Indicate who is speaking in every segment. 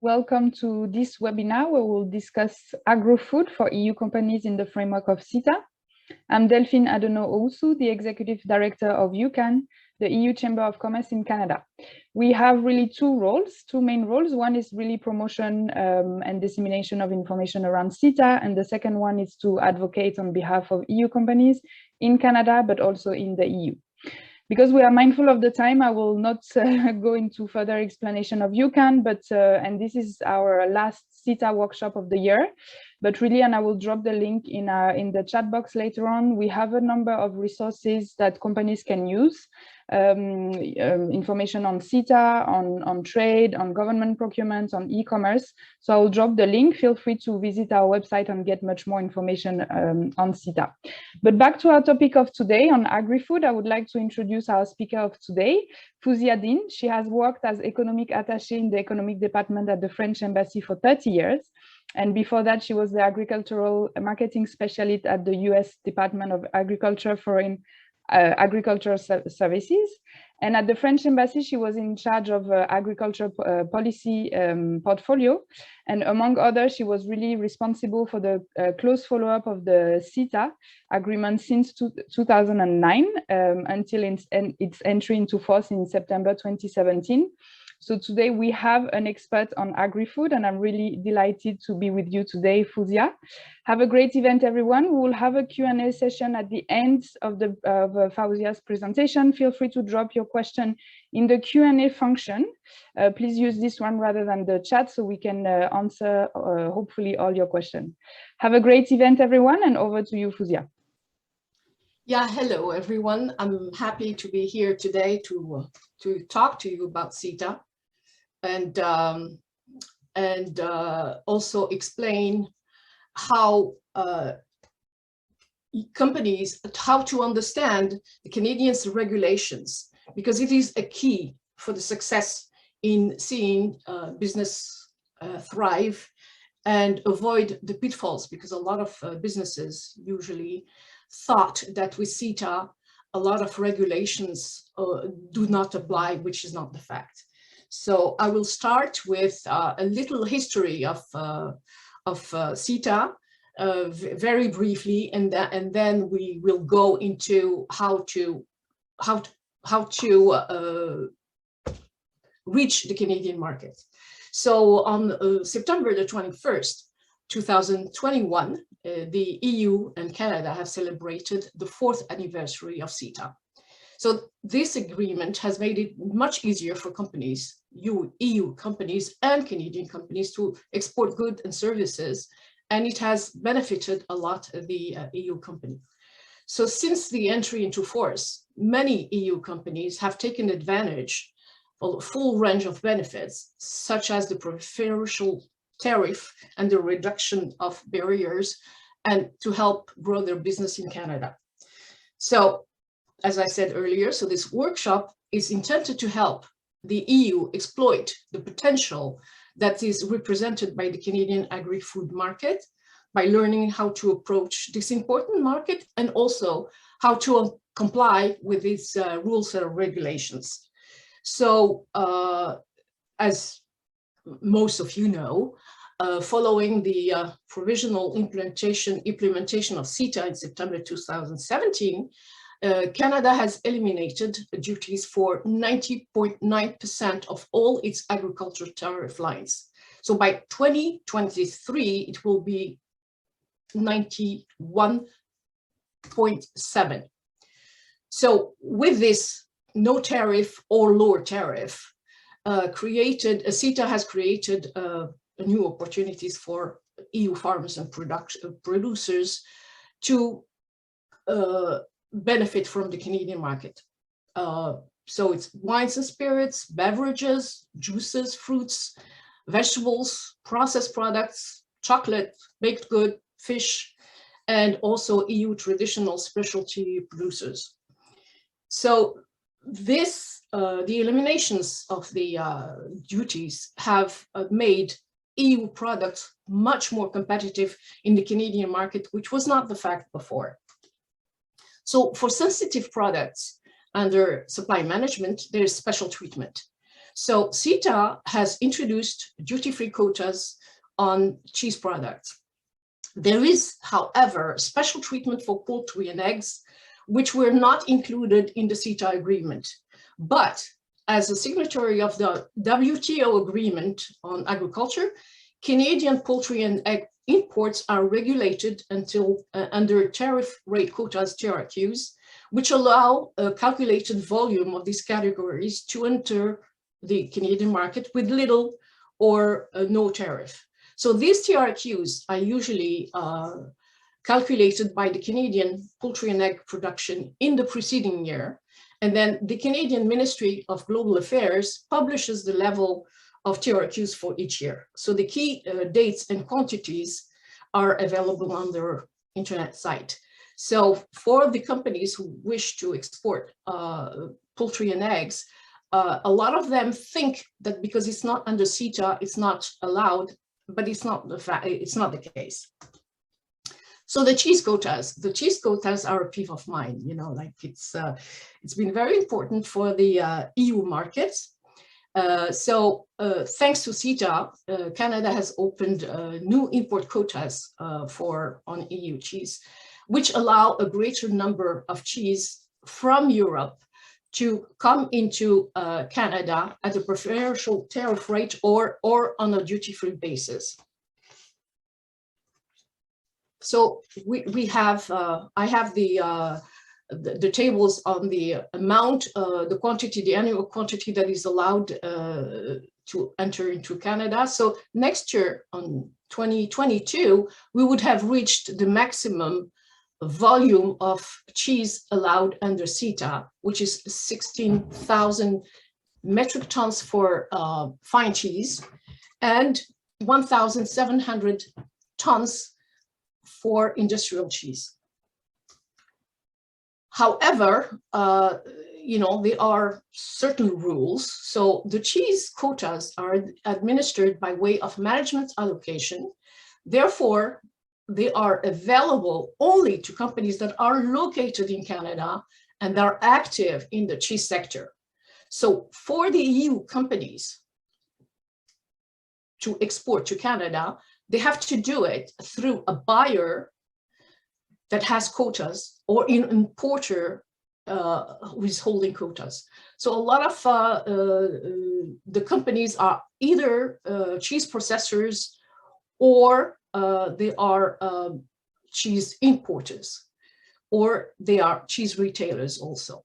Speaker 1: Welcome to this webinar where we'll discuss agro-food for EU companies in the framework of CETA. I'm Delphine Adeno-Ousu, the Executive Director of UCAN, the EU Chamber of Commerce in Canada. We have really two main roles. One is really promotion and dissemination of information around CETA, and the second one is to advocate on behalf of EU companies in Canada, but also in the EU. Because we are mindful of the time, I will not go into further explanation of UCAN, but and this is our last CETA workshop of the year. But really, and I will drop the link in the chat box later on, we have a number of resources that companies can use. Information on CETA, on trade, on government procurement, on e-commerce. So I will drop the link. Feel free to visit our website and get much more information on CETA. But back to our topic of today on agri-food, I would like to introduce our speaker of today, Fouzia Din. She has worked as economic attaché in the economic department at the French embassy for 30 years. And before that, she was the agricultural marketing specialist at the US Department of Agriculture Foreign Agricultural Services. And at the French embassy, she was in charge of agriculture policy portfolio. And among others, she was really responsible for the close follow-up of the CETA agreement since 2009 until its entry into force in September 2017. So today we have an expert on agri-food, and I'm really delighted to be with you today, Fouzia. Have a great event, everyone. We will have a Q&A session at the end of Fouzia's presentation. Feel free to drop your question in the Q&A function. Please use this one rather than the chat so we can answer hopefully all your questions. Have a great event, everyone, and over to you, Fouzia.
Speaker 2: Yeah, hello, everyone. I'm happy to be here today to talk to you about CETA. And also explain how companies, how to understand the Canadians' regulations, because it is a key for the success in seeing business thrive and avoid the pitfalls, because a lot of businesses usually thought that with CETA, a lot of regulations do not apply, which is not the fact. So I will start with a little history of CETA very briefly, and then we will go into how to reach the Canadian market. So on September the 21st, 2021, the EU and Canada have celebrated the 4th anniversary of CETA. So this agreement has made it much easier for companies, EU companies and Canadian companies, to export goods and services, and it has benefited a lot of the EU company. So since the entry into force, many EU companies have taken advantage of a full range of benefits, such as the preferential tariff and the reduction of barriers, and to help grow their business in Canada. So, as I said earlier, so this workshop is intended to help the EU exploit the potential that is represented by the Canadian agri-food market by learning how to approach this important market and also how to comply with its rules and regulations. So, as most of you know, following the provisional implementation of CETA in September 2017, Canada has eliminated duties for 90.9% of all its agricultural tariff lines. So by 2023, it will be 91.7. So with this no tariff or lower tariff, CETA has created new opportunities for EU farmers and producers to benefit from the Canadian market. So it's wines and spirits, beverages, juices, fruits, vegetables, processed products, chocolate, baked good, fish, and also EU traditional specialty producers. So this, the eliminations of the duties have made EU products much more competitive in the Canadian market, which was not the fact before. So for sensitive products under supply management, there is special treatment. So CETA has introduced duty-free quotas on cheese products. There is, however, special treatment for poultry and eggs, which were not included in the CETA agreement. But as a signatory of the WTO agreement on agriculture, Canadian poultry and egg imports are regulated until under tariff rate quotas, TRQs, which allow a calculated volume of these categories to enter the Canadian market with little or no tariff. So these TRQs are usually calculated by the Canadian poultry and egg production in the preceding year. And then the Canadian Ministry of Global Affairs publishes the level of TRQs for each year. So the key dates and quantities are available on their internet site. So for the companies who wish to export poultry and eggs, a lot of them think that because it's not under CETA, it's not allowed, but it's not the case. So the cheese quotas are a peeve of mind, you know, like it's been very important for the EU markets. Thanks to CETA, Canada has opened new import quotas on EU cheese, which allow a greater number of cheese from Europe to come into Canada at a preferential tariff rate or on a duty-free basis. So I have the tables on the amount, the quantity, the annual quantity that is allowed to enter into Canada. So next year, on 2022, we would have reached the maximum volume of cheese allowed under CETA, which is 16,000 metric tons for fine cheese and 1,700 tons for industrial cheese. However, you know, there are certain rules. So the cheese quotas are administered by way of management allocation. Therefore, they are available only to companies that are located in Canada and are active in the cheese sector. So for the EU companies to export to Canada, they have to do it through a buyer that has quotas or an importer who is holding quotas. So a lot of the companies are either cheese processors or they are cheese importers, or they are cheese retailers also.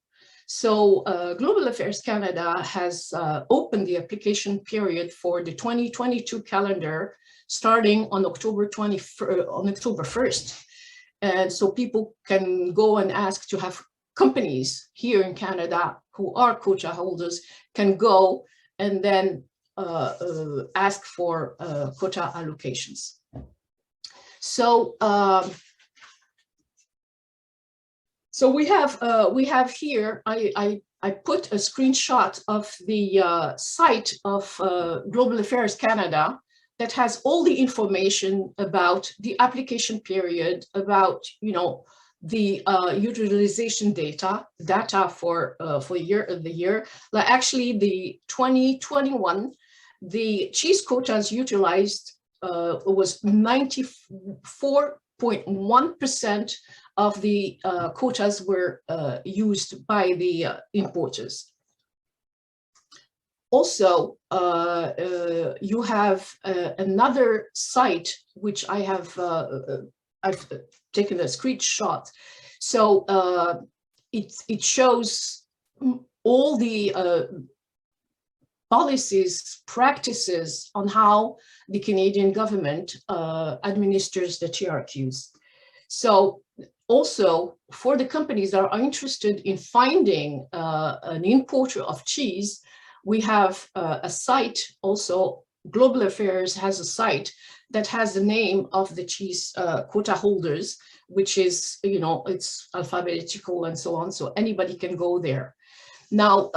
Speaker 2: So Global Affairs Canada has opened the application period for the 2022 calendar starting on October 1st. And so people can go and ask to have companies here in Canada who are quota holders can go and then ask for quota allocations. So we have here, I put a screenshot of the site of Global Affairs Canada that has all the information about the application period, about, you know, the utilization data for the year. Like actually the 2021, the cheese quotas utilized was 94.1% of the quotas were used by the importers. Also, you have another site which I have I've taken a screenshot. So it shows all the policies, practices on how the Canadian government administers the TRQs. So also for the companies that are interested in finding an importer of cheese, we have a site also. Global Affairs has a site that has the name of the cheese quota holders, which is, you know, it's alphabetical and so on. So anybody can go there. Now,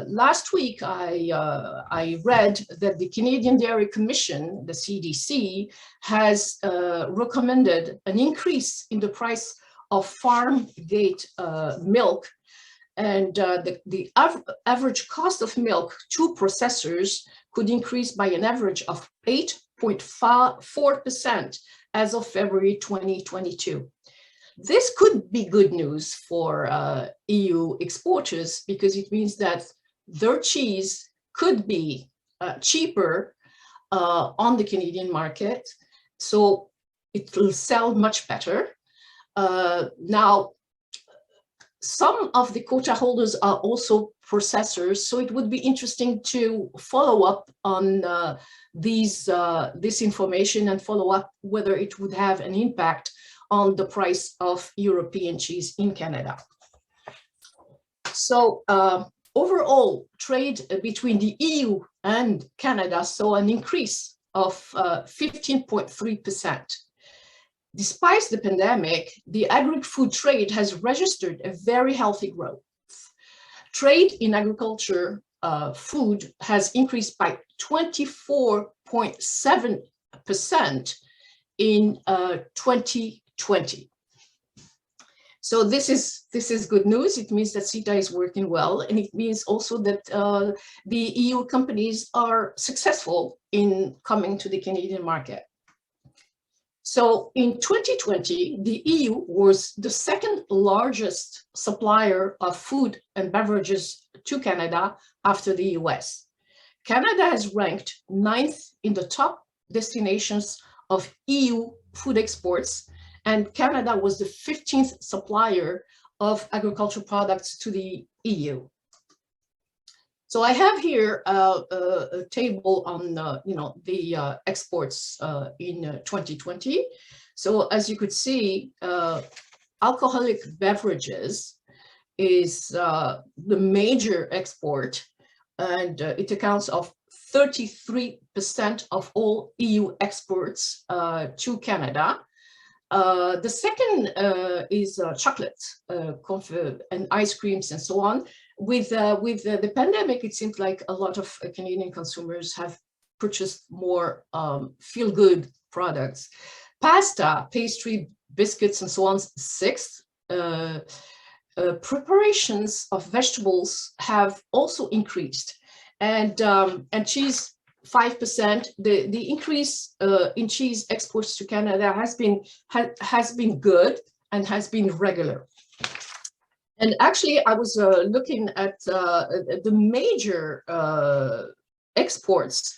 Speaker 2: last week, I read that the Canadian Dairy Commission, the CDC, has recommended an increase in the price of farm gate milk And the average cost of milk to processors could increase by an average of 8.4% as of February 2022. This could be good news for EU exporters because it means that their cheese could be cheaper on the Canadian market, so it will sell much better. Now, some of the quota holders are also processors, so it would be interesting to follow up on this information and follow up whether it would have an impact on the price of European cheese in Canada. So overall, trade between the EU and Canada saw an increase of 15.3%. Despite the pandemic, the agri-food trade has registered a very healthy growth. Trade in agriculture food has increased by 24.7% in 2020. So this is good news. It means that CETA is working well, and it means also that the EU companies are successful in coming to the Canadian market. So in 2020, the EU was the second largest supplier of food and beverages to Canada after the US. Canada has ranked 9th in the top destinations of EU food exports, and Canada was the 15th supplier of agricultural products to the EU. So I have here a table on the exports in 2020. So as you could see, alcoholic beverages is the major export, and it accounts of 33% of all EU exports to Canada. The second is chocolate and ice creams and so on. With the pandemic, it seems like a lot of Canadian consumers have purchased more feel-good products. Pasta, pastry, biscuits, and so on, 6th. Preparations of vegetables have also increased, and cheese, 5%. The increase in cheese exports to Canada has been good and has been regular. And actually, I was looking at the major exports.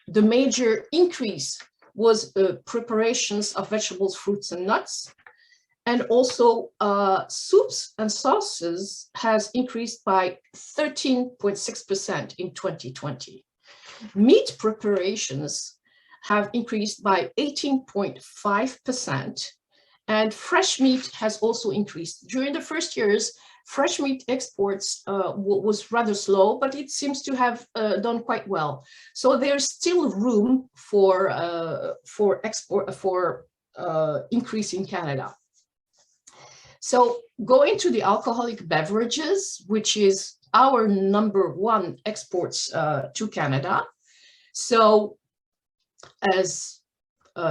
Speaker 2: The major increase was preparations of vegetables, fruits, and nuts. And also soups and sauces has increased by 13.6% in 2020. Meat preparations have increased by 18.5%. And fresh meat has also increased. During the first years, fresh meat exports was rather slow, but it seems to have done quite well. So there's still room for increase in Canada. So going to the alcoholic beverages, which is our #1 exports to Canada. So as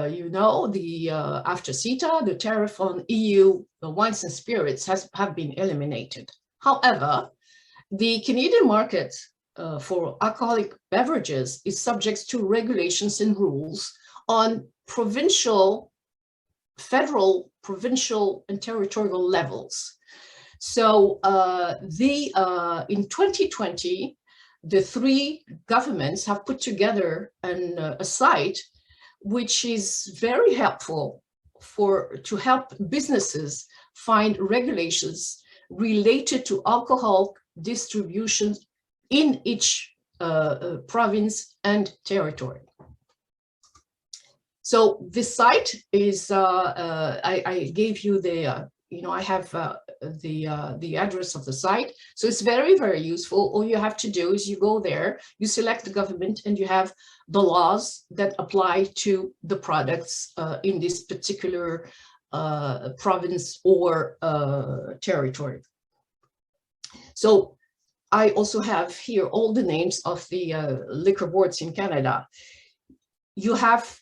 Speaker 2: you know, after CETA, the tariff on EU wines and spirits have been eliminated. However, the Canadian market for alcoholic beverages is subject to regulations and rules on federal, provincial, and territorial levels. So in 2020, the 3 governments have put together a site which is very helpful to help businesses find regulations related to alcohol distribution in each province and territory. So this site is, I gave you I have the address of the site. So it's very, very useful. All you have to do is you go there, you select the government, and you have the laws that apply to the products in this particular province or territory. So I also have here all the names of the liquor boards in Canada. You have,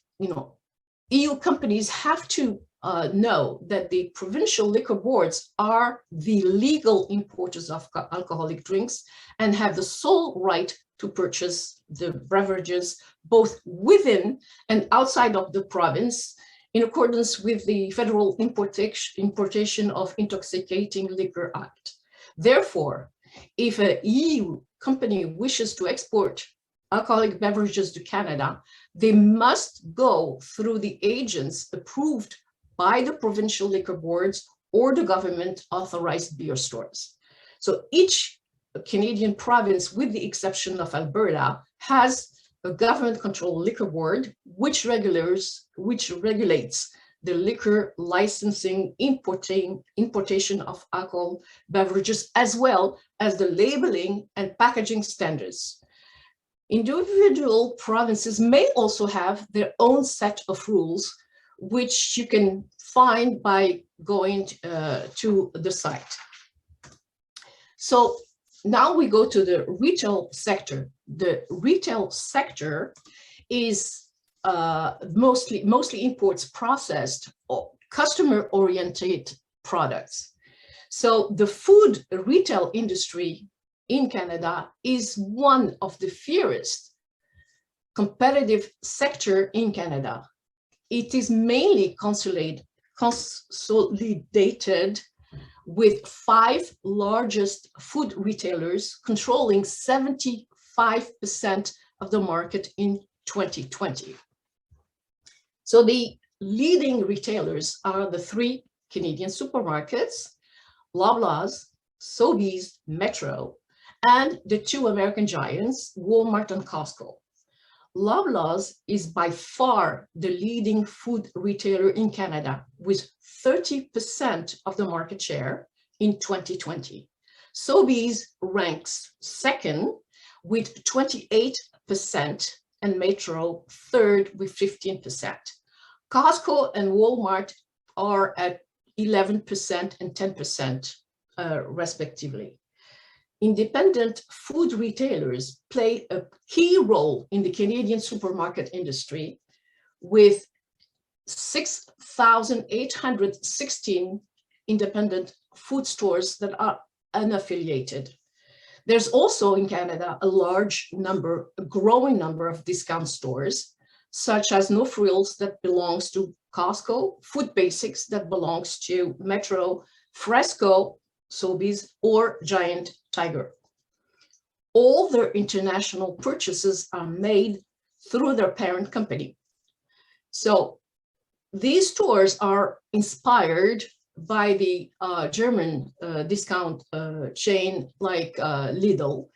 Speaker 2: EU companies have to know that the provincial liquor boards are the legal importers of alcoholic drinks and have the sole right to purchase the beverages both within and outside of the province in accordance with the Federal Importation of Intoxicating Liquor Act. Therefore, if an EU company wishes to export alcoholic beverages to Canada, they must go through the agents approved by the provincial liquor boards or the government authorized beer stores. So each Canadian province, with the exception of Alberta, has a government-controlled liquor board which regulates the liquor licensing, importation of alcohol beverages, as well as the labeling and packaging standards. Individual provinces may also have their own set of rules, which you can find by going to the site. So now we go to the retail sector. The retail sector is mostly imports processed or customer-oriented products. So the food retail industry in Canada is one of the fiercest competitive sector in Canada. It is mainly consolidated with 5 largest food retailers controlling 75% of the market in 2020. So the leading retailers are the 3 Canadian supermarkets, Loblaws, Sobeys, Metro, and the 2 American giants, Walmart and Costco. Loblaws is by far the leading food retailer in Canada with 30% of the market share in 2020. Sobeys ranks second with 28% and Metro third with 15%. Costco and Walmart are at 11% and 10% respectively. Independent food retailers play a key role in the Canadian supermarket industry with 6,816 independent food stores that are unaffiliated. There's also in Canada a growing number of discount stores, such as No Frills that belongs to Costco, Food Basics that belongs to Metro, Fresco, Sobeys, or Giant Tiger. All their international purchases are made through their parent company. So these stores are inspired by the German discount chain like Lidl,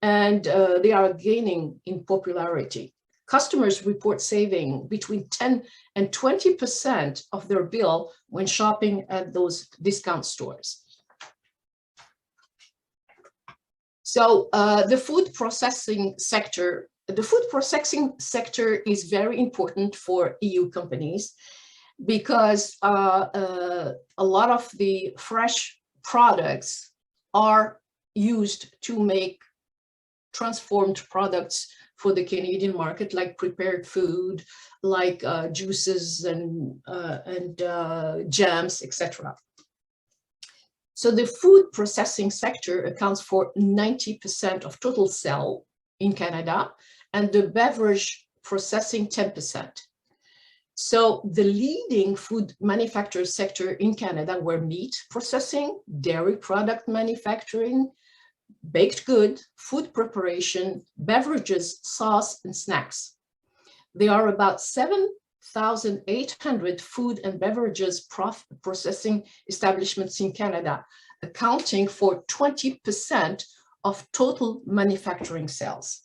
Speaker 2: and they are gaining in popularity. Customers report saving between 10 and 20% of their bill when shopping at those discount stores. So the food processing sector is very important for EU companies because a lot of the fresh products are used to make transformed products for the Canadian market, like prepared food, like juices and jams, etc. So the food processing sector accounts for 90% of total sales in Canada, and the beverage processing 10%. So the leading food manufacturer sector in Canada were meat processing, dairy product manufacturing, baked good, food preparation, beverages, sauce, and snacks. There are about 7,800 food and beverages processing establishments in Canada, accounting for 20% of total manufacturing sales.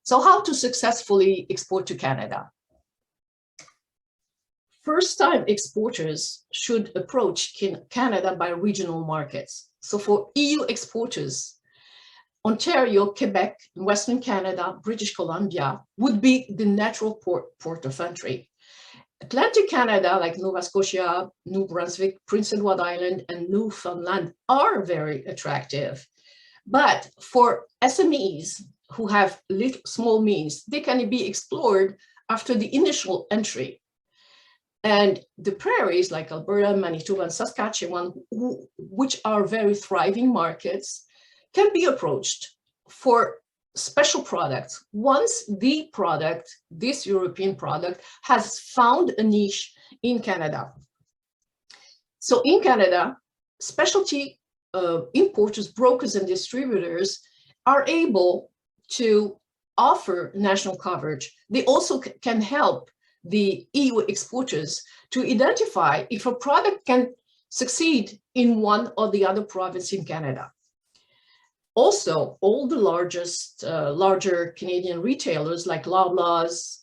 Speaker 2: So how to successfully export to Canada? First-time exporters should approach Canada by regional markets. So for EU exporters, Ontario, Quebec, Western Canada, British Columbia would be the natural port of entry. Atlantic Canada, like Nova Scotia, New Brunswick, Prince Edward Island, and Newfoundland are very attractive. But for SMEs who have small means, they can be explored after the initial entry. And the prairies like Alberta, Manitoba, and Saskatchewan, which are very thriving markets, can be approached for special products once the product, this European product, has found a niche in Canada. So in Canada, specialty importers, brokers, and distributors are able to offer national coverage. They also can help the EU exporters to identify if a product can succeed in one or the other province in Canada. Also, all the larger Canadian retailers like Loblaws,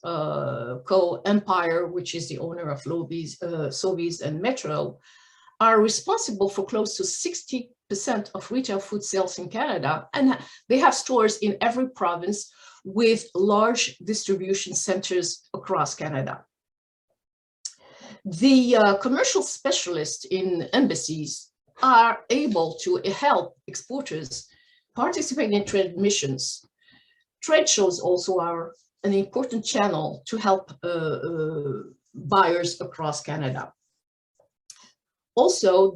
Speaker 2: Empire, which is the owner of Sobeys and Metro, are responsible for close to 60% of retail food sales in Canada, and they have stores in every province with large distribution centers across Canada. The commercial specialists in embassies are able to help exporters participate in trade missions. Trade shows also are an important channel to help buyers across Canada. Also,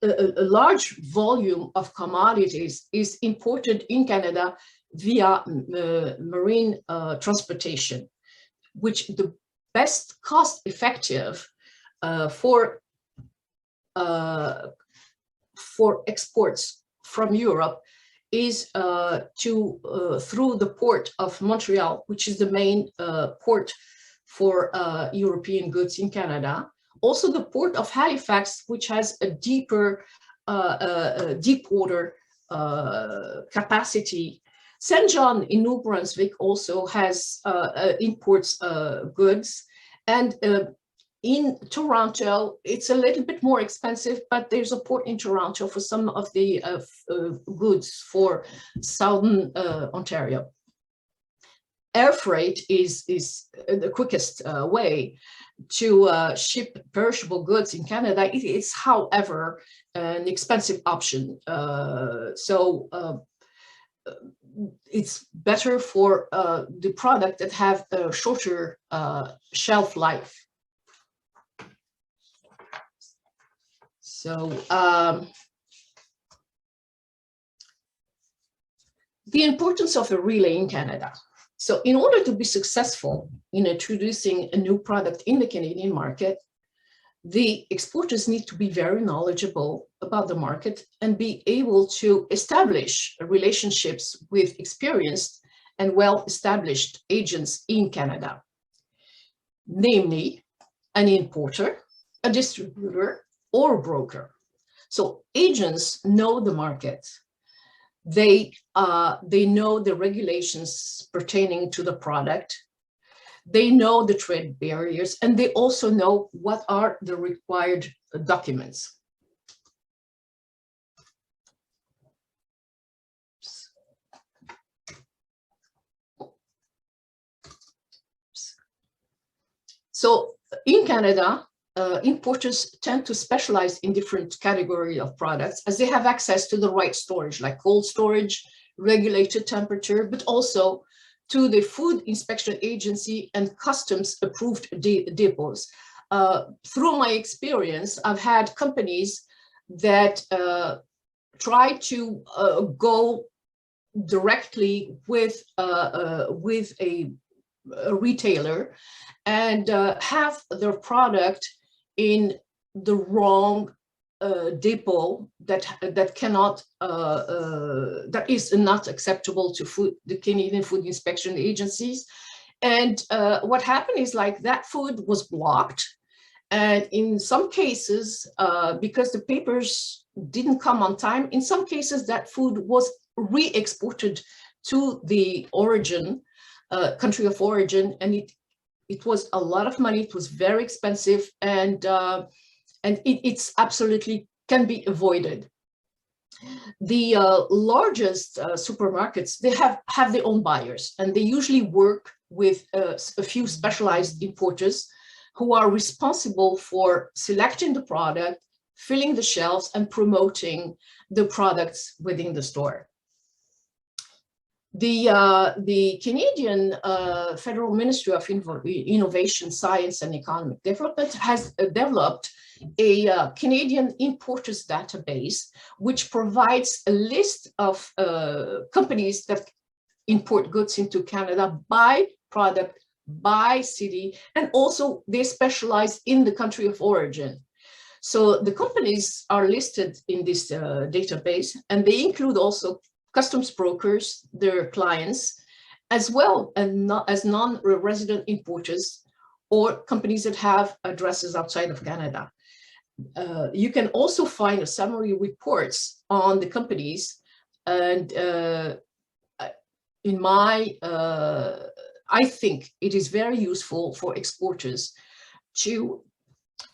Speaker 2: a large volume of commodities is imported in Canada via marine transportation, which the best cost-effective for exports from Europe is through the port of Montreal, which is the main port for European goods in Canada. Also the port of Halifax, which has a deeper, deep water capacity. St. John in New Brunswick also has imports goods. And in Toronto, it's a little bit more expensive, but there's a port in Toronto for some of the goods for southern Ontario. Air freight is the quickest way to ship perishable goods in Canada. It is, however, an expensive option. It's better for the product that have a shorter shelf life. So the importance of a relay in Canada. So in order to be successful in introducing a new product in the Canadian market, the exporters need to be very knowledgeable about the market and be able to establish relationships with experienced and well-established agents in Canada, namely an importer, a distributor, or a broker. So agents know the market. They know the regulations pertaining to the product. They know the trade barriers, and they also know what are the required documents. So in Canada, importers tend to specialize in different categories of products as they have access to the right storage, like cold storage, regulated temperature, but also to the Food Inspection Agency and customs approved depots. Through my experience, I've had companies that try to go directly with a retailer and have their product in the wrong depot that cannot that is not acceptable to the Canadian Food Inspection Agencies. And what happened is, like, that food was blocked, and in some cases, because the papers didn't come on time, in some cases that food was re-exported to the origin country of origin, and it was a lot of money. It was very expensive, and it's absolutely can be avoided. The largest supermarkets, they have their own buyers, and they usually work with a few specialized importers who are responsible for selecting the product, filling the shelves, and promoting the products within the store. The Canadian Federal Ministry of Innovation, Science and Economic Development has developed a Canadian importers database, which provides a list of companies that import goods into Canada by product, by city, and also they specialize in the country of origin. So the companies are listed in this database, and they include also customs brokers, their clients, as well as non-resident importers or companies that have addresses outside of Canada. You can also find a summary reports on the companies, and I think it is very useful for exporters to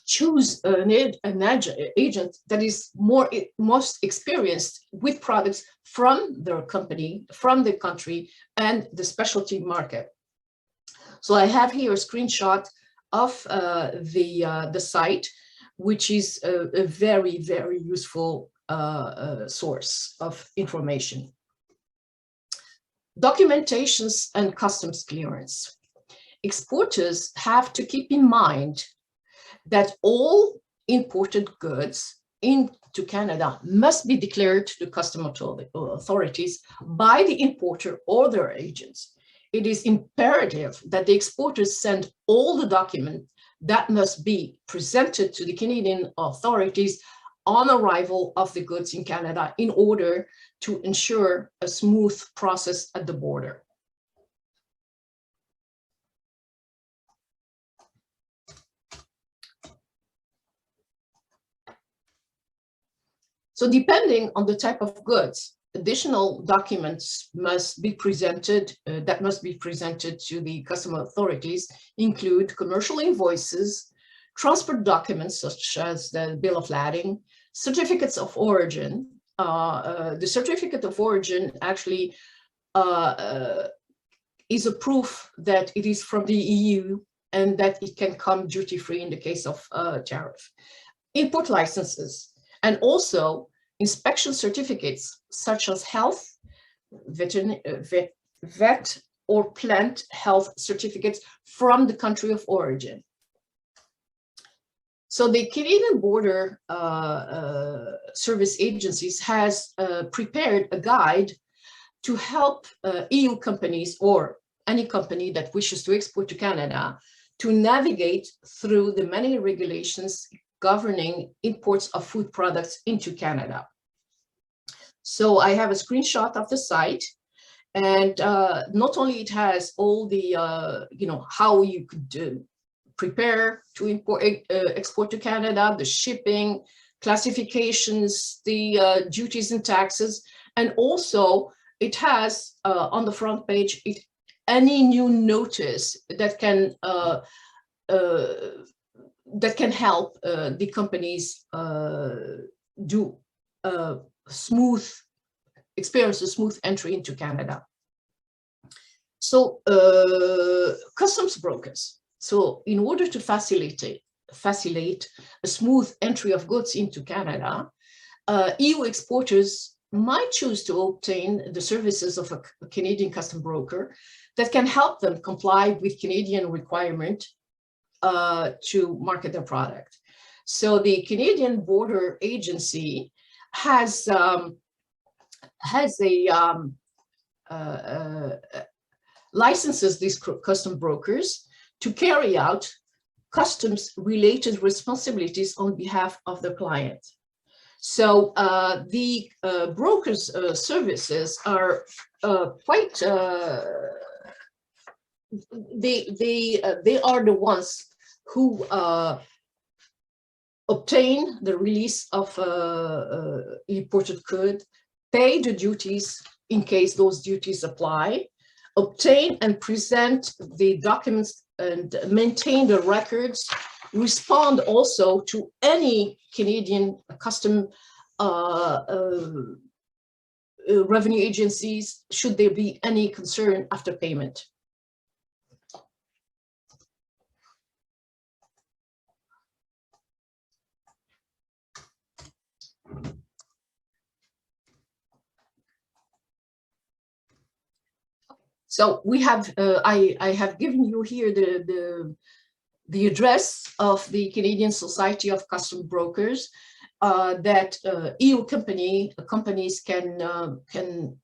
Speaker 2: choose an agent that is most experienced with products from their company, from the country, and the specialty market. So I have here a screenshot of the site, which is a very, very useful source of information. Documentations and customs clearance. Exporters have to keep in mind that all imported goods into Canada must be declared to the customs authorities by the importer or their agents. It is imperative that the exporters send all the documents that must be presented to the Canadian authorities on arrival of the goods in Canada in order to ensure a smooth process at the border. So depending on the type of goods, additional documents must be presented, that must be presented to the customs authorities, include commercial invoices, transport documents such as the bill of lading, certificates of origin. The certificate of origin actually is a proof that it is from the EU and that it can come duty-free in the case of tariff. Import licenses, and also inspection certificates such as health, vet or plant health certificates from the country of origin. So the Canadian Border Service Agencies has prepared a guide to help EU companies or any company that wishes to export to Canada to navigate through the many regulations governing imports of food products into Canada. So I have a screenshot of the site, and not only it has all the, how you could prepare to import, export to Canada, the shipping, classifications, the duties and taxes, and also it has on the front page any new notice that can help the companies do experience a smooth entry into Canada. So customs brokers. So in order to facilitate a smooth entry of goods into Canada, EU exporters might choose to obtain the services of a Canadian custom broker that can help them comply with Canadian requirement to market their product. So the Canadian Border Agency has licenses these custom brokers to carry out customs-related responsibilities on behalf of the client. So the brokers' services are quite. They are the ones who obtain the release of imported good, pay the duties in case those duties apply, obtain and present the documents and maintain the records, respond also to any Canadian custom revenue agencies should there be any concern after payment. So we have, I have given you here the address of the Canadian Society of Custom Brokers that EU companies can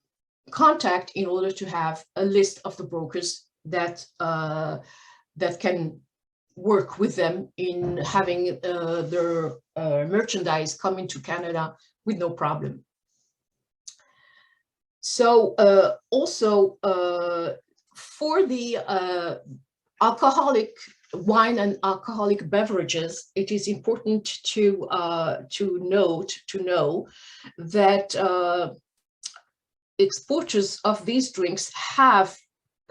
Speaker 2: contact in order to have a list of the brokers that that can work with them in having their merchandise come into Canada with no problem. So also for the alcoholic wine and alcoholic beverages, it is important to know that exporters of these drinks have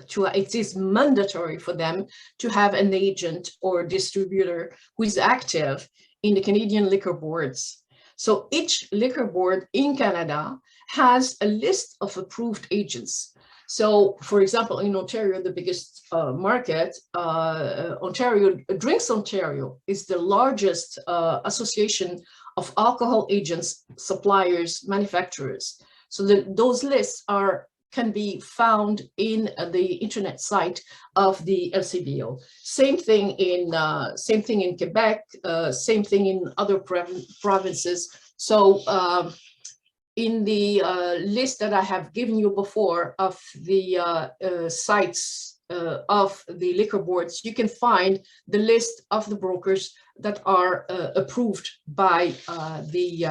Speaker 2: to, it is mandatory for them to have an agent or distributor who is active in the Canadian liquor boards. So each liquor board in Canada has a list of approved agents. So, for example, in Ontario, the biggest market, Drinks Ontario is the largest association of alcohol agents, suppliers, manufacturers. So those lists can be found in the internet site of the LCBO. Same thing in Quebec, same thing in other provinces. So in the list that I have given you before of the sites of the liquor boards, you can find the list of the brokers that are approved by the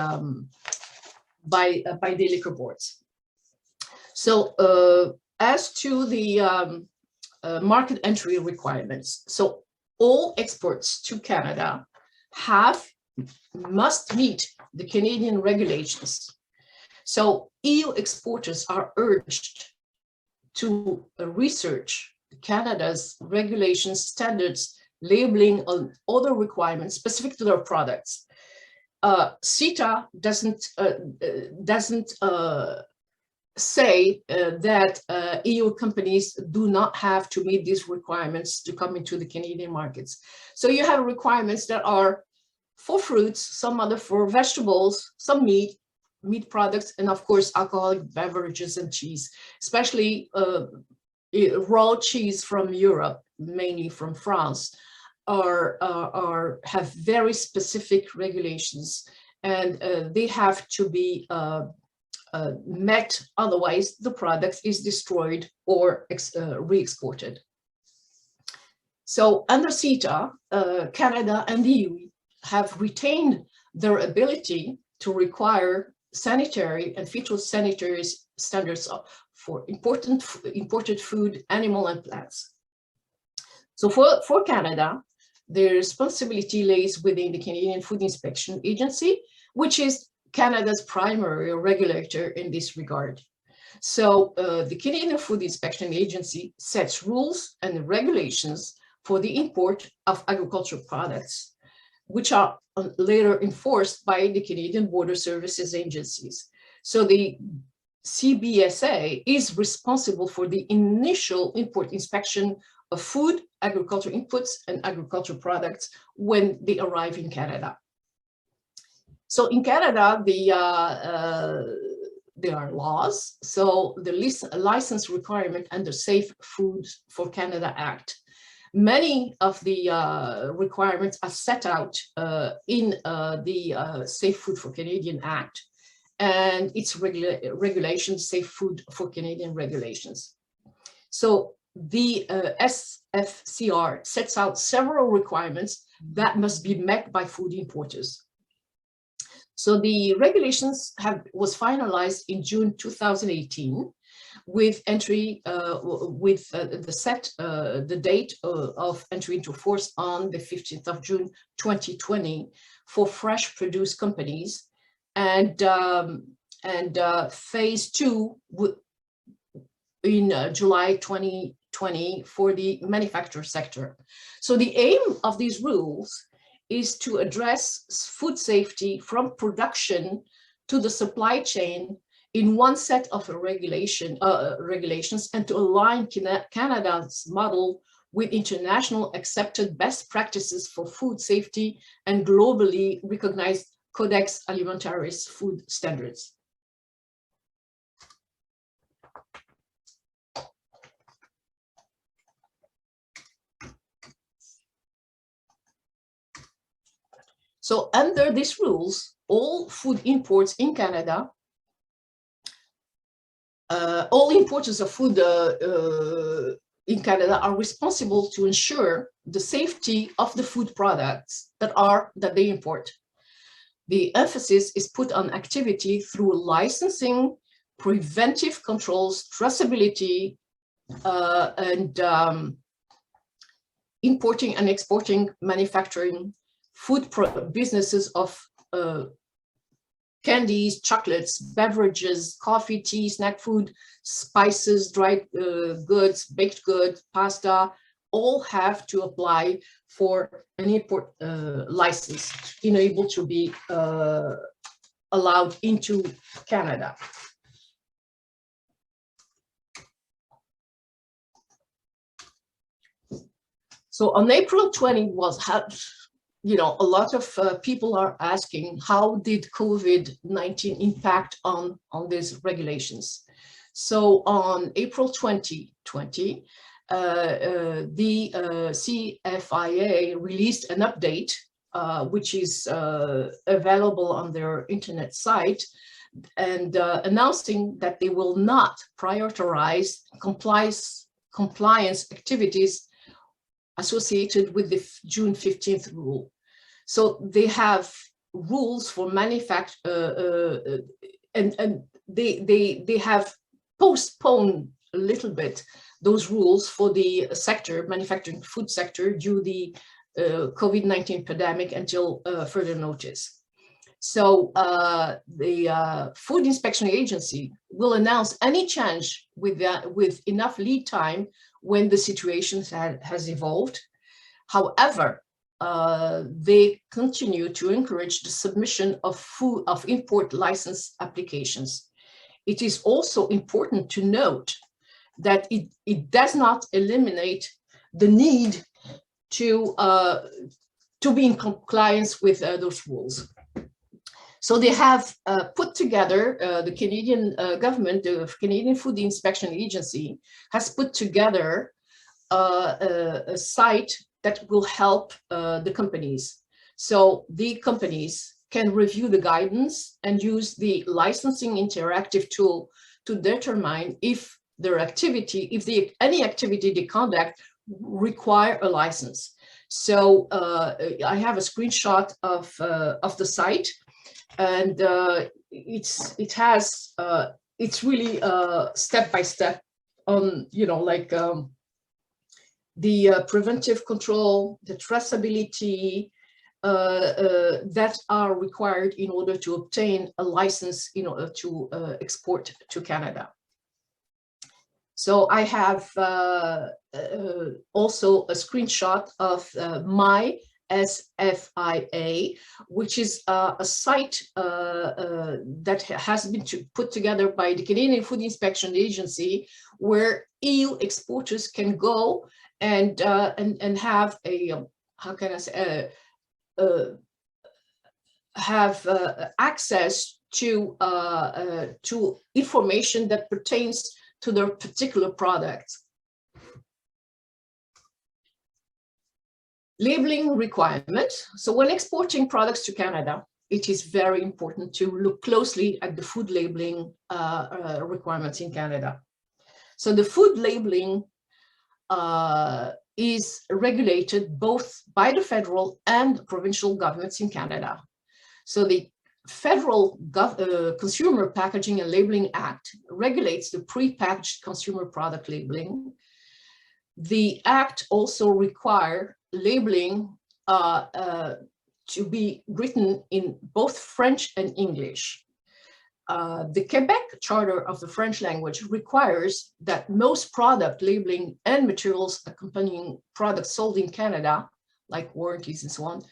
Speaker 2: liquor boards. So as to the market entry requirements, so all exports to Canada must meet the Canadian regulations. So EU exporters are urged to research Canada's regulations, standards, labeling, and other requirements specific to their products. CETA doesn't say that EU companies do not have to meet these requirements to come into the Canadian markets. So you have requirements that are for fruits, some other for vegetables, some meat products, and of course alcoholic beverages and cheese, especially raw cheese from Europe, mainly from France, have very specific regulations, and they have to be met, otherwise the product is destroyed or re-exported. So under CETA, Canada and the EU have retained their ability to require sanitary and phytosanitary standards for imported food, animal and plants. So for Canada, the responsibility lays within the Canadian Food Inspection Agency, which is Canada's primary regulator in this regard. So the Canadian Food Inspection Agency sets rules and regulations for the import of agricultural products, which are later enforced by the Canadian Border Services agencies. So the CBSA is responsible for the initial import inspection of food, agricultural inputs, and agricultural products when they arrive in Canada. So in Canada, there are laws. So the license requirement under Safe Foods for Canada Act. Many of the requirements are set out in the Safe Food for Canadian Act and its regulations, Safe Food for Canadian regulations. So the SFCR sets out several requirements that must be met by food importers. So the regulations was finalized in June 2018 with entry, the date of entry into force on the 15th of June 2020 for fresh produce companies, and phase 2 in July 2020 for the manufacturer sector. So the aim of these rules is to address food safety from production to the supply chain in one set of regulations, and to align Canada's model with international accepted best practices for food safety and globally recognized Codex Alimentarius food standards. So under these rules, all food imports in Canada, all importers of food in Canada are responsible to ensure the safety of the food products that they import. The emphasis is put on activity through licensing, preventive controls, traceability, and importing and exporting, manufacturing, food businesses of candies, chocolates, beverages, coffee, tea, snack food, spices, dried goods, baked goods, pasta, all have to apply for an import license in able to be allowed into Canada. So on April 20 a lot of people are asking, how did COVID-19 impact on these regulations? So on April 2020, the CFIA released an update, which is available on their internet site, and announcing that they will not prioritize compliance activities associated with the June 15th rule. So they have rules for manufacture, and they have postponed a little bit those rules for the sector, manufacturing food sector, due to the COVID-19 pandemic until further notice. So the Food Inspection Agency will announce any change with enough lead time when the situation has evolved. However, they continue to encourage the submission of import license applications. It is also important to note that it does not eliminate the need to be in compliance with those rules. So they have put together, the Canadian government, the Canadian Food Inspection Agency, has put together a site that will help the companies. So the companies can review the guidance and use the licensing interactive tool to determine if their activity, any activity they conduct require a license. So I have a screenshot of the site. And it's really step by step on, the preventive control, the traceability that are required in order to obtain a license, to export to Canada. So I have also a screenshot of my SFIA, which is a site that has been put together by the Canadian Food Inspection Agency, where EU exporters can go and have a, how can I say, have access to information that pertains to their particular product. Labeling requirements. So when exporting products to Canada, it is very important to look closely at the food labeling requirements in Canada. So the food labeling is regulated both by the federal and provincial governments in Canada. So the Federal Consumer Packaging and Labeling Act regulates the pre-packaged consumer product labeling. The Act also requires labeling to be written in both French and English. The Quebec Charter of the French language requires that most product labeling and materials accompanying products sold in Canada, like warranties and so on,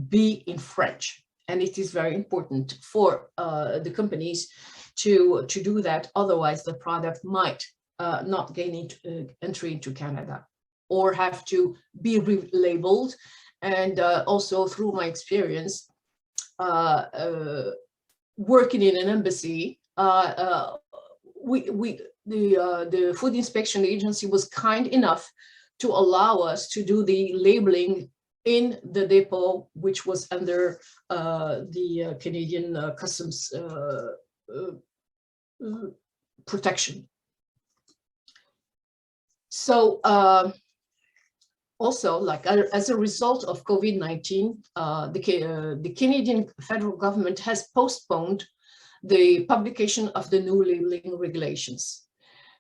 Speaker 2: be in French. And it is very important for the companies to do that. Otherwise, the product might not gain entry into Canada, or have to be relabeled. And also through my experience working in an embassy, the Food Inspection Agency was kind enough to allow us to do the labeling in the depot, which was under the Canadian Customs protection. So also, like as a result of COVID-19, the Canadian federal government has postponed the publication of the new labeling regulations.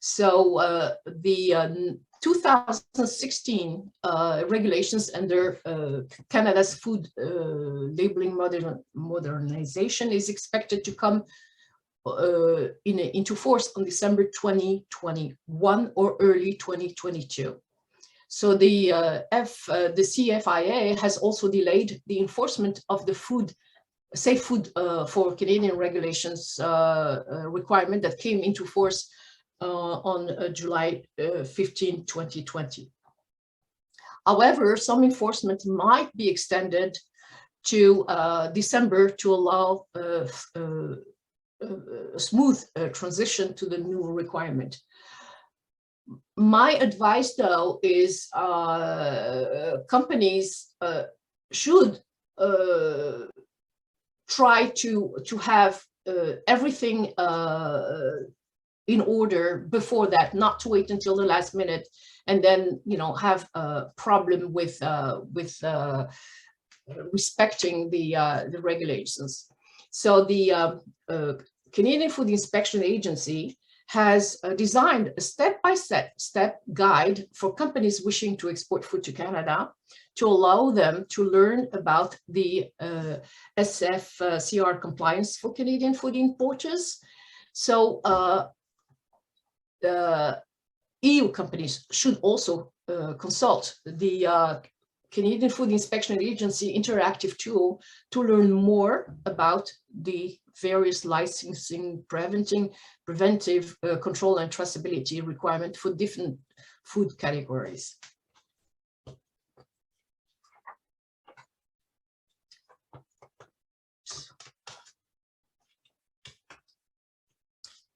Speaker 2: So the 2016 regulations under Canada's food labeling modernization is expected to come into force on December 2021 or early 2022. So the CFIA has also delayed the enforcement of the safe food for Canadian regulations requirement that came into force on July 15, 2020. However, some enforcement might be extended to December to allow a smooth transition to the new requirement. My advice, though, is companies should try to have everything in order before that, not to wait until the last minute and then, you know, have a problem with respecting the regulations. So the Canadian Food Inspection Agency has designed a step-by-step guide for companies wishing to export food to Canada to allow them to learn about the SFCR compliance for Canadian food importers. So EU companies should also consult the Canadian Food Inspection Agency interactive tool to learn more about the various licensing, preventive control and traceability requirement for different food categories.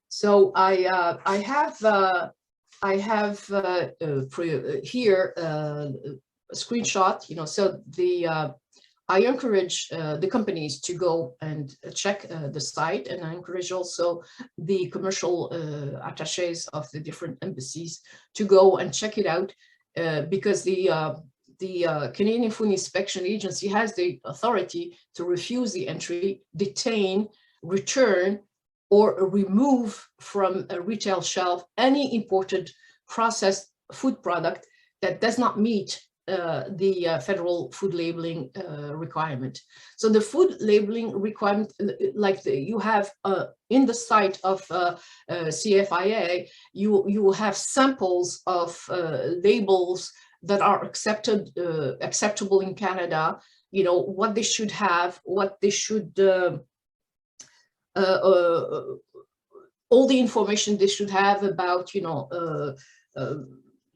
Speaker 2: So I have here a screenshot, you know, so I encourage the companies to go and check the site, and I encourage also the commercial attachés of the different embassies to go and check it out, because the Canadian Food Inspection Agency has the authority to refuse the entry, detain, return, or remove from a retail shelf any imported processed food product that does not meet the federal food labeling requirement. So the food labeling requirement, like you have in the site of CFIA, you have samples of labels that are acceptable in Canada. You know what they should have, what they should, all the information they should have about, you know,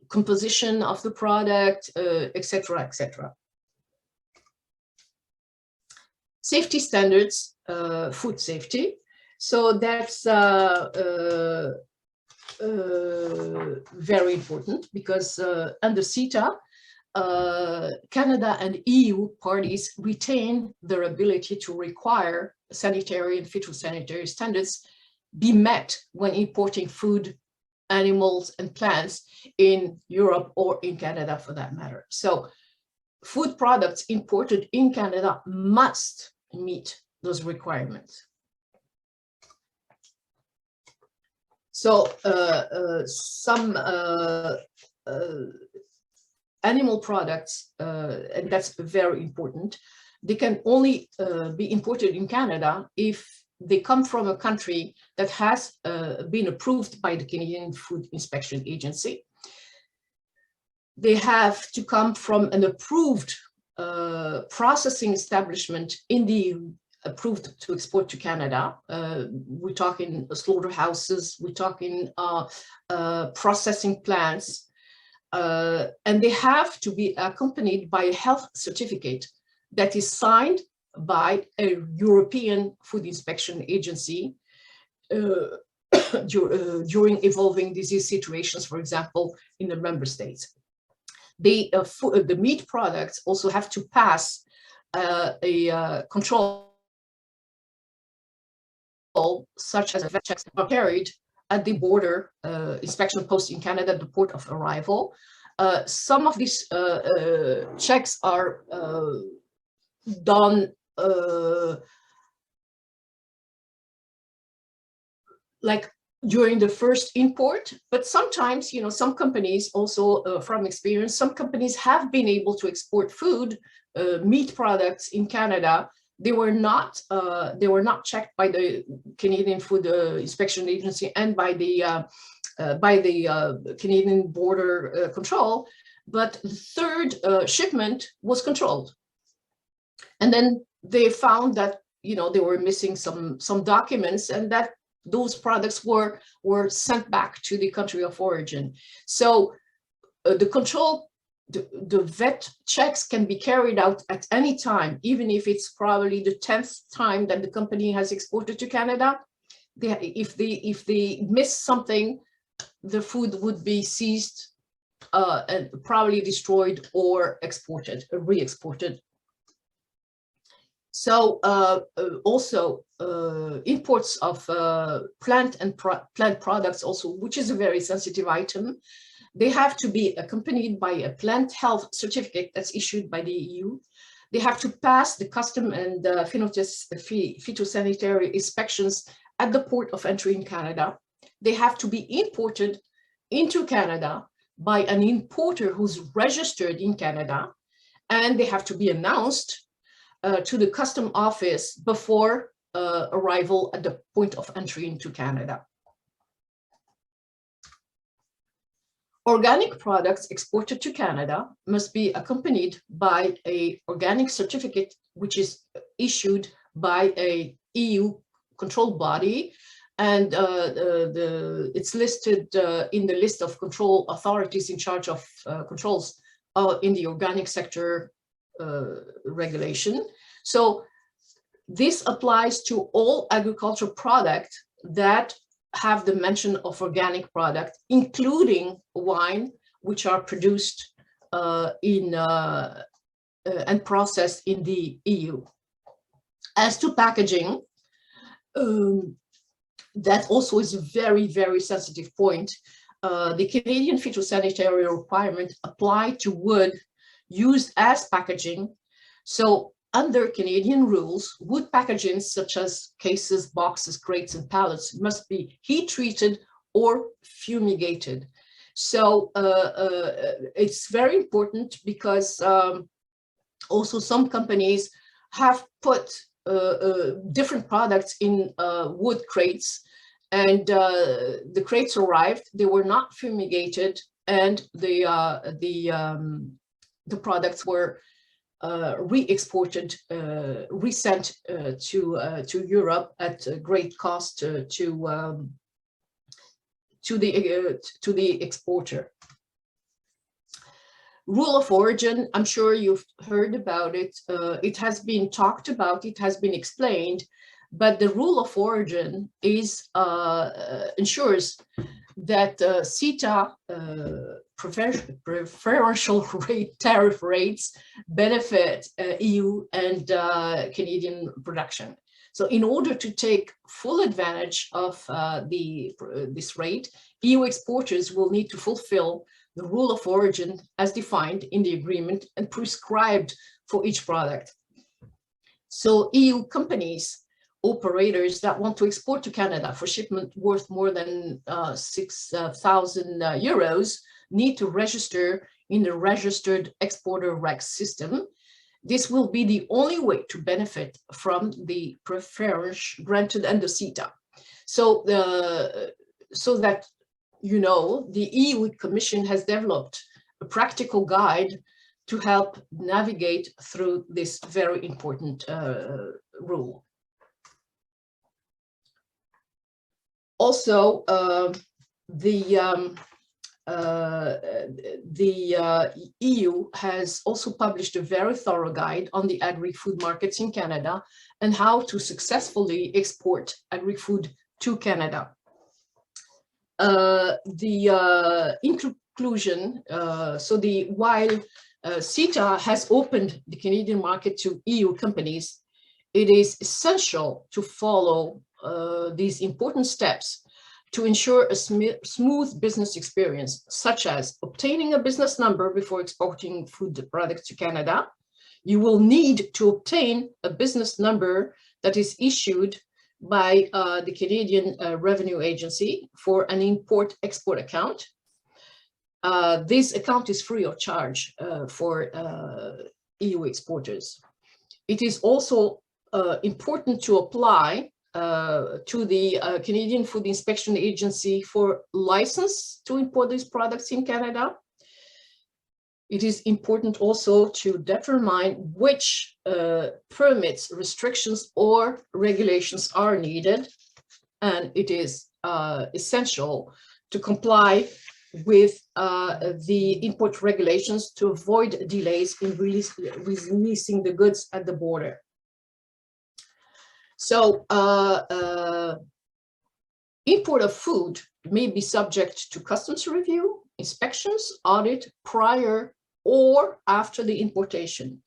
Speaker 2: composition of the product, etc., etc. Safety standards, food safety. So that's very important, because under CETA, Canada and EU parties retain their ability to require sanitary and phytosanitary standards be met when importing food, animals, and plants in Europe or in Canada for that matter. So food products imported in Canada must meet those requirements. So some animal products, and that's very important, they can only be imported in Canada if they come from a country that has been approved by the Canadian Food Inspection Agency. They have to come from an approved processing establishment in the approved to export to Canada. We're talking slaughterhouses, we're talking processing plants, and they have to be accompanied by a health certificate that is signed by a European Food Inspection Agency during evolving disease situations, for example, in the member states. the meat products also have to pass a control, such as vet checks are carried at the border inspection post in Canada, the port of arrival. Some of these checks are done like during the first import, but sometimes, you know, some companies also, from experience, some companies have been able to export food, meat products in Canada. They were not checked by the Canadian Food Inspection Agency and by the Canadian Border Control, but the third shipment was controlled, and then they found that, you know, they were missing some documents, and that those products were sent back to the country of origin. So the vet checks can be carried out at any time, even if it's probably the 10th time that the company has exported to Canada. If they miss something, the food would be seized and probably destroyed or exported, re-exported. So also imports of plant products also, which is a very sensitive item, they have to be accompanied by a plant health certificate that's issued by the EU. They have to pass the custom and phytosanitary inspections at the port of entry in Canada. They have to be imported into Canada by an importer who's registered in Canada, and they have to be announced to the custom office before arrival at the point of entry into Canada. Organic products exported to Canada must be accompanied by an organic certificate, which is issued by a EU control body, and it's listed in the list of control authorities in charge of controls in the organic sector regulation. So this applies to all agricultural products that have the mention of organic product, including wine, which are produced and processed in the EU. As to packaging, that also is a very, very sensitive point. The Canadian phytosanitary requirement apply to wood used as packaging. So under Canadian rules, wood packaging such as cases, boxes, crates, and pallets must be heat treated or fumigated. So it's very important because also some companies have put different products in wood crates, and the crates arrived, they were not fumigated, and the products were re-exported, resent to Europe at a great cost to the exporter. Rule of origin, I'm sure you've heard about it. It has been talked about, it has been explained, but the rule of origin is ensures that CETA preferential rate tariff rates benefit EU and Canadian production. So in order to take full advantage of this rate, EU exporters will need to fulfill the rule of origin as defined in the agreement and prescribed for each product. So EU companies, operators that want to export to Canada for shipment worth more than 6,000 euros need to register in the registered exporter reg system. This will be the only way to benefit from the preference granted under CETA. So that, you know, the EU Commission has developed a practical guide to help navigate through this very important rule. Also, the EU has also published a very thorough guide on the agri-food markets in Canada and how to successfully export agri-food to Canada. The conclusion, while CETA has opened the Canadian market to EU companies, it is essential to follow these important steps to ensure a smooth business experience, such as obtaining a business number before exporting food products to Canada. You will need to obtain a business number that is issued by the Canadian Revenue Agency for an import-export account. This account is free of charge for EU exporters. It is also important to apply to the Canadian Food Inspection Agency for license to import these products in Canada. It is important also to determine which permits, restrictions, or regulations are needed. And it is essential to comply with the import regulations to avoid delays in releasing the goods at the border. So import of food may be subject to customs review, inspections, audit prior or after the importation.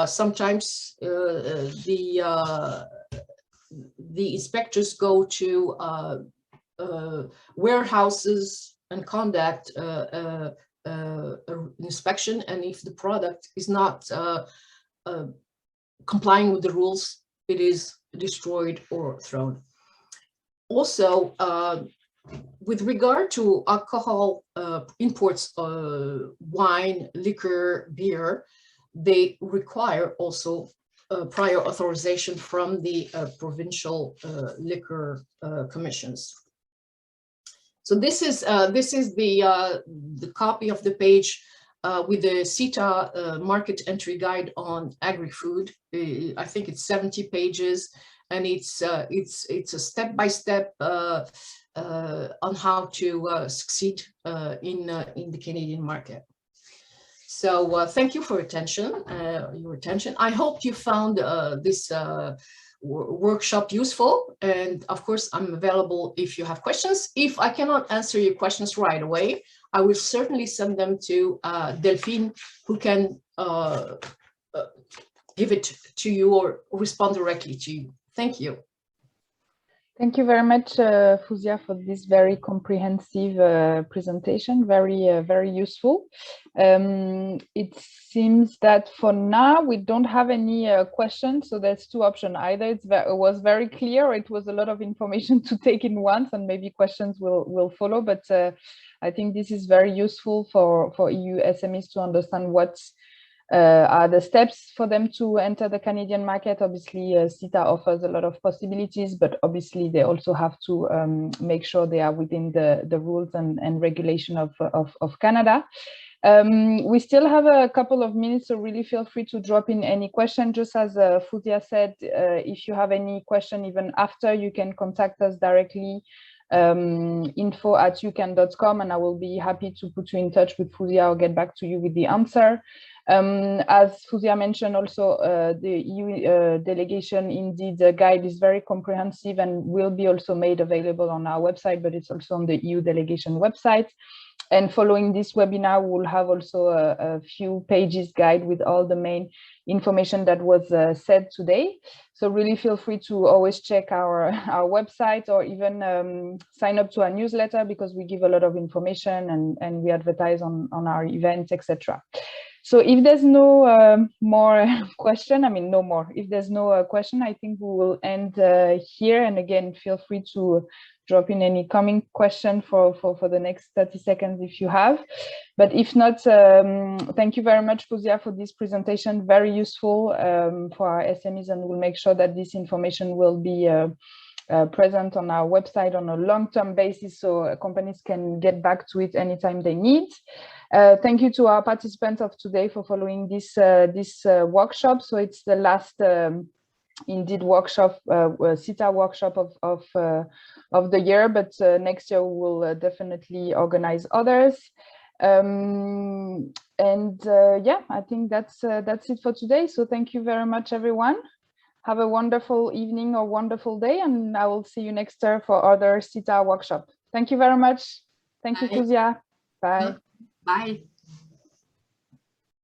Speaker 2: Sometimes the inspectors go to warehouses and conduct inspection, and if the product is not complying with the rules, it is destroyed or thrown. Also, with regard to alcohol imports, wine, liquor, beer, they require also prior authorization from the provincial liquor commissions. So this is the copy of the page with the CETA market entry guide on agri-food. I think it's 70 pages, and it's a step-by-step on how to succeed in the Canadian market. So thank you for your attention. I hope you found this workshop useful, and of course I'm available if you have questions. If I cannot answer your questions right away, I will certainly send them to Delphine, who can give it to you or respond directly to you. Thank you.
Speaker 1: Thank you very much, Fouzia, for this very comprehensive presentation, very useful. It seems that for now we don't have any questions, so there's two options. Either it was very clear, or it was a lot of information to take in once, and maybe questions will follow. But I think this is very useful for EU SMEs to understand what are the steps for them to enter the Canadian market. Obviously, CETA offers a lot of possibilities, but obviously they also have to make sure they are within the rules and regulation of Canada. We still have a couple of minutes, so really feel free to drop in any question. Just as Fouzia said, if you have any question even after, you can contact us directly, info@ucan.com, and I will be happy to put you in touch with Fouzia or get back to you with the answer. As Fouzia mentioned also, the EU delegation, indeed, the guide is very comprehensive and will be also made available on our website, but it's also on the EU delegation website. And following this webinar, we'll have also a few pages guide with all the main information that was said today. So really feel free to always check our website, or even sign up to our newsletter, because we give a lot of information and we advertise on our events, etc. So if there's no more question, if there's no question, I think we will end here. And again, feel free to drop in any coming question for the next 30 seconds if you have. But if not, thank you very much, Fouzia, for this presentation. Very useful for our SMEs, and we'll make sure that this information will be present on our website on a long-term basis, so companies can get back to it anytime they need. Thank you to our participants of today for following this workshop. So it's the last indeed workshop, CETA workshop of the year, but next year we will definitely organize others. Yeah, I think that's it for today. So thank you very much, everyone. Have a wonderful evening or wonderful day, and I will see you next year for other CETA workshop. Thank you very much. Thank you, Fouzia. Bye.
Speaker 2: Bye.